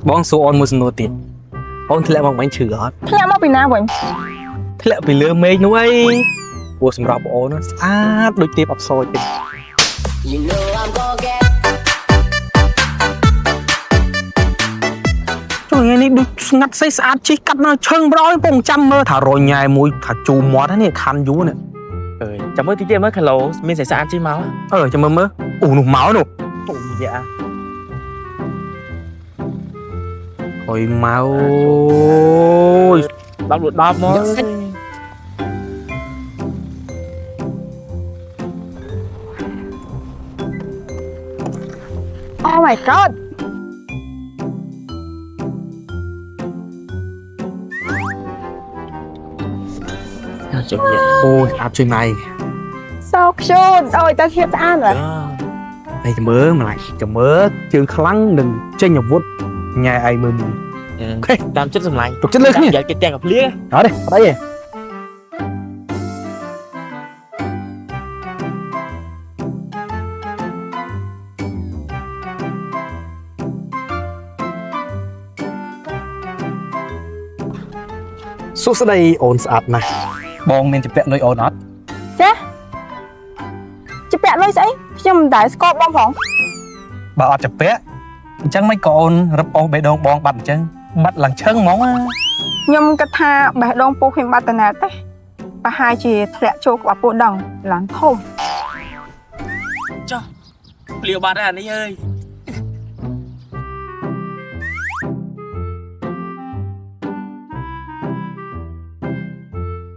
បងសួរអូនមួយសំណួរទៀតអូនធ្លាក់មកបាញ់ឈឺអត់ ធ្លាក់មកពីណាវិញ ធ្លាក់ពីលើមេឃនោះអីព្រោះសម្រាប់បងអូនស្អាតដូចទេពអប្សរទេចូលថ្ងៃនេះដូចស្ងាត់ស្អីស្អាតជិះកាត់នៅឈឹងប្រយពងចាំមើលថារញ៉ែមួយថាជូរមាត់ហ្នឹងខណ្ឌយូរនេះអើយចាំមើលតិចទៀតមើលគីឡូមានស្អីស្អាតជិះមកចាំមើលអូនោះមកនោះអូយ៉ាអុយមកដល់លួដប់មកOh my god ជិះអូយស្អាតជួយម៉ៃ So cute អូយតើធៀបស្អាតហ៎ ហើយចាំមើលម្លាយចាំមើលជើងខ្លាំងនឹងចេញអាវុធញ៉ែឯងមើលមួយអូខេតាមចិត្តសម្លាញ់ទុកចិត្តលើគ្នាយកគេទាំងកាភ្លៀអត់ទេអត់អីទេសួស្ដីអូនស្អាតណាស់បងមានជំពាក់លុយអូនអត់ ចាជពាក់លុយស្អីខ្ញុំមិនដែលស្គាល់បងផង បើអត់ជំពាក់អញ្ចឹងមិនក៏អូនរឹបអូសបេះដូងបងបាត់អញ្ចឹងបាត់ឡើងឈឹងហ្មង ខ្ញុំគិតថាបេះដូងពូខ្ញុំបាត់តាណាទេប្រហែលជាធ្លាក់ចូលក្បាលពូដងឡើងធំ ចុះភ្លាវបាត់ហើយអានេះអើយ